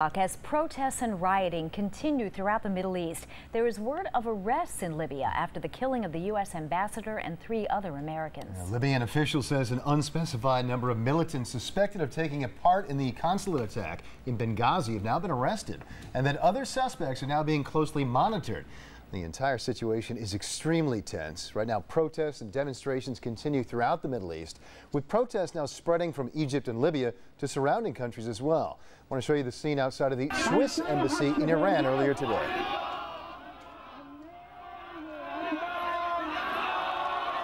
As protests and rioting continue throughout the Middle East, there is word of arrests in Libya after the killing of the U.S. ambassador and 3 other Americans. A Libyan official says an unspecified number of militants suspected of taking a part in the consulate attack in Benghazi have now been arrested, and that other suspects are now being closely monitored. The entire situation is extremely tense. Right now, protests and demonstrations continue throughout the Middle East, with protests now spreading from Egypt and Libya to surrounding countries as well. I want to show you the scene outside of the Swiss embassy in Iran earlier today.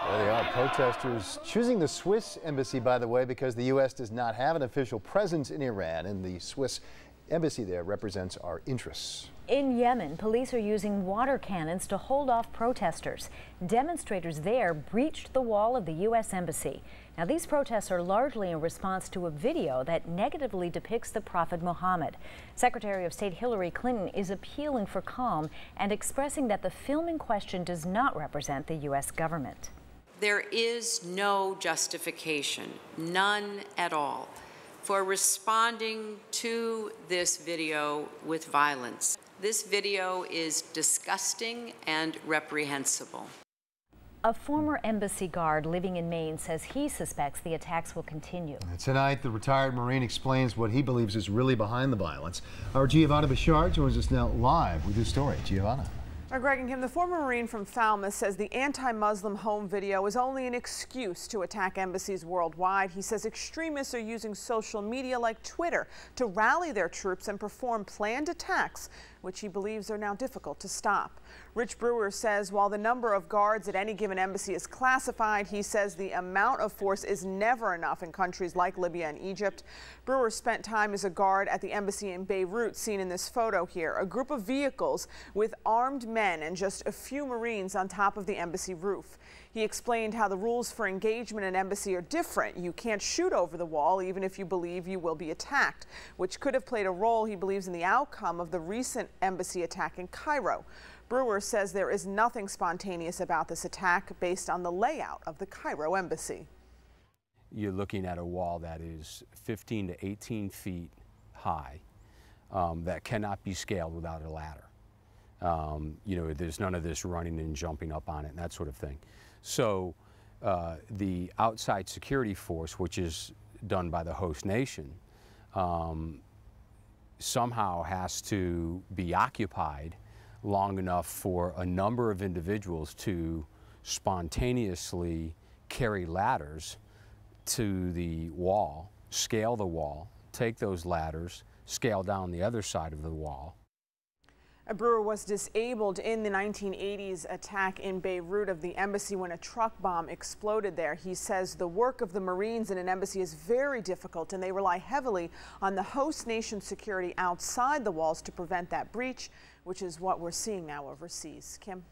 There they are, protesters choosing the Swiss embassy, by the way, because the U.S. does not have an official presence in Iran, and the Swiss embassy there represents our interests. In Yemen, police are using water cannons to hold off protesters. Demonstrators there breached the wall of the U.S. embassy. Now, these protests are largely in response to a video that negatively depicts the Prophet Muhammad. Secretary of State Hillary Clinton is appealing for calm and expressing that the film in question does not represent the U.S. government. There is no justification, none at all, for responding to this video with violence. This video is disgusting and reprehensible. A former embassy guard living in Maine says he suspects the attacks will continue. Tonight, the retired Marine explains what he believes is really behind the violence. Our Giovanna Bashar joins us now live with this story. Giovanna. Greg and Kim, the former Marine from Falmouth says the anti-Muslim home video is only an excuse to attack embassies worldwide. He says extremists are using social media like Twitter to rally their troops and perform planned attacks, which he believes are now difficult to stop. Rich Brewer says while the number of guards at any given embassy is classified, he says the amount of force is never enough in countries like Libya and Egypt. Brewer spent time as a guard at the embassy in Beirut, seen in this photo here. A group of vehicles with armed men and just a few Marines on top of the embassy roof. He explained how the rules for engagement in an embassy are different. You can't shoot over the wall even if you believe you will be attacked, which could have played a role, he believes, in the outcome of the recent embassy attack in Cairo. Brewer says there is nothing spontaneous about this attack based on the layout of the Cairo embassy. You're looking at a wall that is 15 to 18 feet high that cannot be scaled without a ladder. You know, there's none of this running and jumping up on it and that sort of thing. So the outside security force, which is done by the host nation, somehow has to be occupied long enough for a number of individuals to spontaneously carry ladders to the wall, scale the wall, take those ladders, scale down the other side of the wall. Brewer was disabled in the 1980s attack in Beirut of the embassy when a truck bomb exploded there. He says the work of the Marines in an embassy is very difficult and they rely heavily on the host nation's security outside the walls to prevent that breach, which is what we're seeing now overseas. Kim?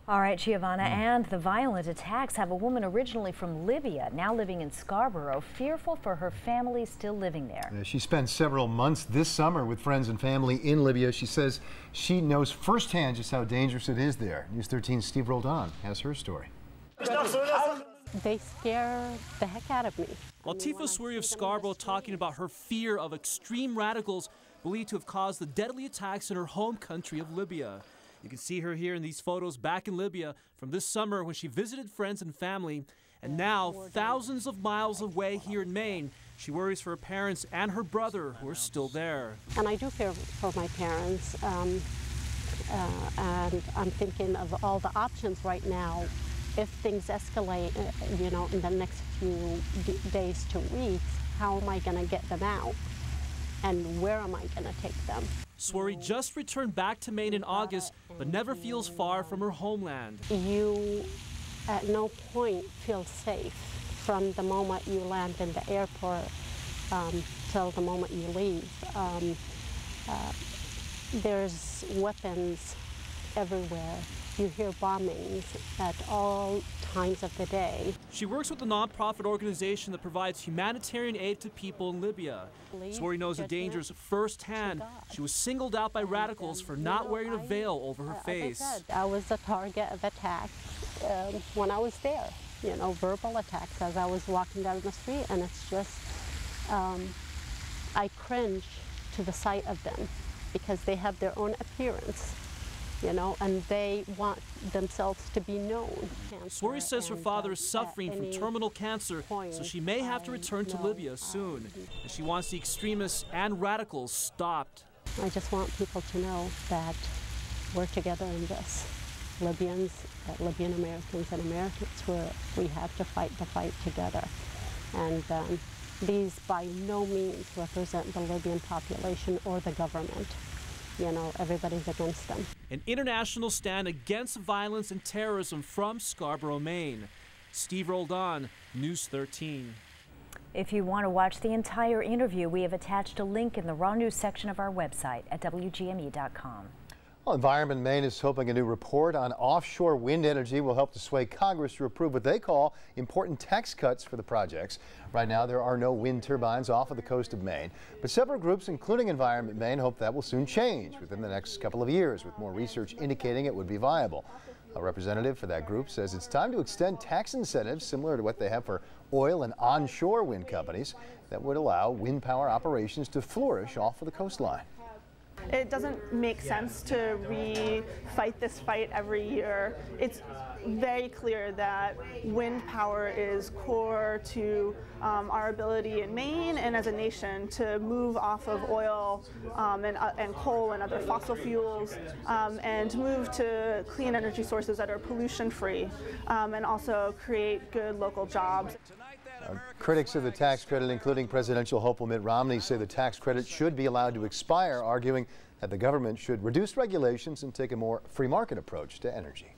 All right, Giovanna, and the violent attacks have a woman originally from Libya now living in Scarborough, fearful for her family still living there. She spent several months this summer with friends and family in Libya. She says she knows firsthand just how dangerous it is there. News 13's Steve Roldan has her story. They scare the heck out of me. Latifa Sweri of Scarborough talking about her fear of extreme radicals believed to have caused the deadly attacks in her home country of Libya. You can see her here in these photos back in Libya from this summer when she visited friends and family. And now, thousands of miles away here in Maine, she worries for her parents and her brother who are still there. And I do fear for my parents. And I'm thinking of all the options right now. If things escalate, you know, in the next few days to weeks, how am I going to get them out? And where am I going to take them? Sweri just returned back to Maine in August, but never feels far from her homeland. You at no point feel safe from the moment you land in the airport till the moment you leave. There's weapons everywhere. You hear bombings at all times of the day. She works with a nonprofit organization that provides humanitarian aid to people in Libya. Sweri knows the dangers firsthand. She was singled out by radicals for not wearing a veil over her face. I was the target of attack when I was there. You know, verbal attacks as I was walking down the street, and it's just, I cringe to the sight of them because they have their own appearance, you know, and they want themselves to be known. Sori says her father is suffering from terminal cancer, so she may have to return to Libya soon. And she wants the extremists and radicals stopped. I just want people to know that we're together in this. Libyans, Libyan Americans and Americans, we have to fight the fight together. And these by no means represent the Libyan population or the government. You know, everybody's against them. An international stand against violence and terrorism from Scarborough, Maine. Steve Roldan, News 13. If you want to watch the entire interview, we have attached a link in the Raw News section of our website at WGME.com. Well, Environment Maine is hoping a new report on offshore wind energy will help to sway Congress to approve what they call important tax cuts for the projects. Right now, there are no wind turbines off of the coast of Maine, but several groups, including Environment Maine, hope that will soon change within the next couple of years, with more research indicating it would be viable. A representative for that group says it's time to extend tax incentives similar to what they have for oil and onshore wind companies that would allow wind power operations to flourish off of the coastline. It doesn't make sense to re-fight this fight every year. It's very clear that wind power is core to our ability in Maine and as a nation to move off of oil and coal and other fossil fuels and move to clean energy sources that are pollution-free and also create good local jobs. Critics of the tax credit, including presidential hopeful Mitt Romney, say the tax credit should be allowed to expire, arguing that the government should reduce regulations and take a more free market approach to energy.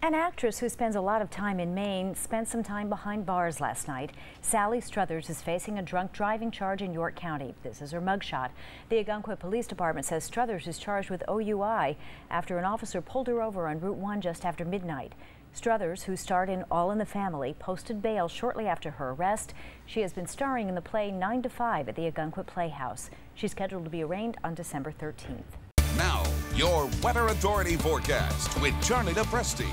An actress who spends a lot of time in Maine spent some time behind bars last night. Sally Struthers is facing a drunk driving charge in York County. This is her mugshot. The Algonquin Police Department says Struthers is charged with OUI after an officer pulled her over on Route 1 just after midnight. Struthers, who starred in All in the Family, posted bail shortly after her arrest. She has been starring in the play 9 to 5 at the Algonquin Playhouse. She's scheduled to be arraigned on December 13th. Now, your Weather Authority forecast with Charlie DePresti.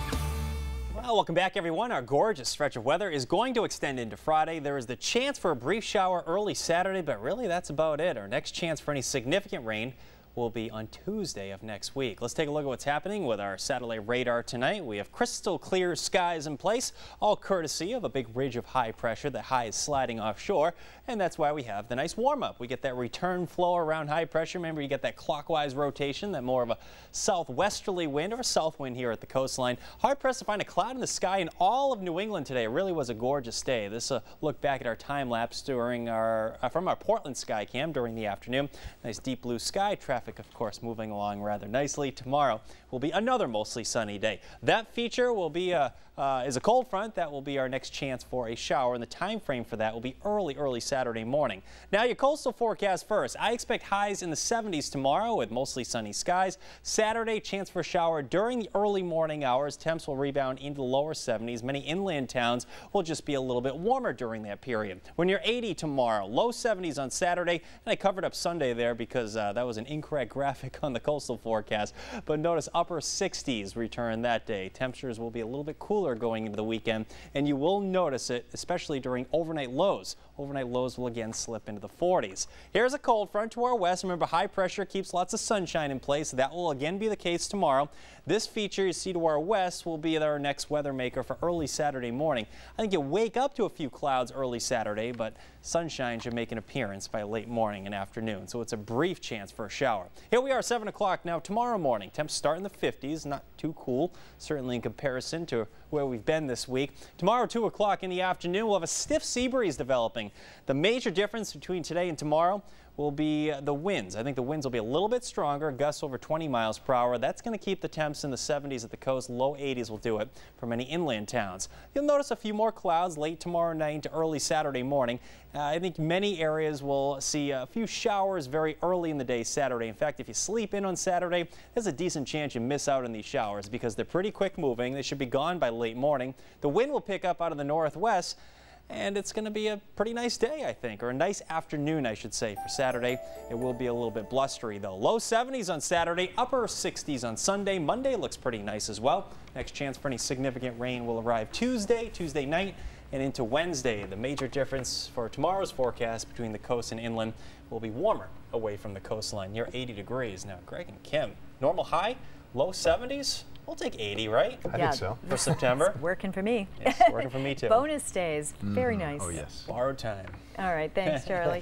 Well, welcome back, everyone. Our gorgeous stretch of weather is going to extend into Friday. There is the chance for a brief shower early Saturday, but really that's about it. Our next chance for any significant rain will be on Tuesday of next week. Let's take a look at what's happening with our satellite radar tonight. We have crystal clear skies in place, all courtesy of a big ridge of high pressure. The high is sliding offshore, and that's why we have the nice warm-up. We get that return flow around high pressure. Remember, you get that clockwise rotation, that more of a southwesterly wind or a south wind here at the coastline. Hard pressed to find a cloud in the sky in all of New England today. It really was a gorgeous day. This look back at our time lapse during from our Portland sky cam during the afternoon. Nice deep blue sky. Traffic, of course, moving along rather nicely. Tomorrow will be another mostly sunny day. That feature will be is a cold front. That will be our next chance for a shower, and the time frame for that will be early Saturday morning. Now, your coastal forecast first. I expect highs in the 70s tomorrow with mostly sunny skies. Saturday, chance for a shower during the early morning hours. Temps will rebound into the lower 70s. Many inland towns will just be a little bit warmer during that period. When you're 80 tomorrow, low 70s on Saturday, and I covered up Sunday there because that was an incorrect graphic on the coastal forecast. But notice upper 60s return that day. Temperatures will be a little bit cooler going into the weekend, and you will notice it especially during overnight lows. Overnight lows will again slip into the 40s. Here's a cold front to our west. Remember, high pressure keeps lots of sunshine in place. That will again be the case tomorrow. This feature you see to our west will be our next weather maker for early Saturday morning. I think you'll wake up to a few clouds early Saturday, but sunshine should make an appearance by late morning and afternoon, so it's a brief chance for a shower. Here we are, 7 o'clock now. Tomorrow morning, temps start in the 50s, not too cool, certainly in comparison to where we've been this week. Tomorrow, 2 o'clock in the afternoon, we'll have a stiff sea breeze developing. The major difference between today and tomorrow will be the winds. I think the winds will be a little bit stronger, gusts over 20 miles per hour. That's going to keep the temps in the 70s at the coast. Low 80s will do it for many inland towns. You'll notice a few more clouds late tomorrow night to early Saturday morning. I think many areas will see a few showers very early in the day Saturday. In fact, if you sleep in on Saturday, there's a decent chance you miss out on these showers because they're pretty quick moving. They should be gone by late morning. The wind will pick up out of the northwest, and it's going to be a pretty nice day, I think, or a nice afternoon, I should say, for Saturday. It will be a little bit blustery, though. Low 70s on Saturday, upper 60s on Sunday. Monday looks pretty nice as well. Next chance for any significant rain will arrive Tuesday night, and into Wednesday. The major difference for tomorrow's forecast between the coast and inland will be warmer away from the coastline, near 80 degrees. Now, Greg and Kim, normal high, low 70s? We'll take 80, right? I think so. For September. It's working for me. Yes, working for me too. Bonus days. Very nice. Oh, yes. Borrowed time. All right. Thanks, Charlie.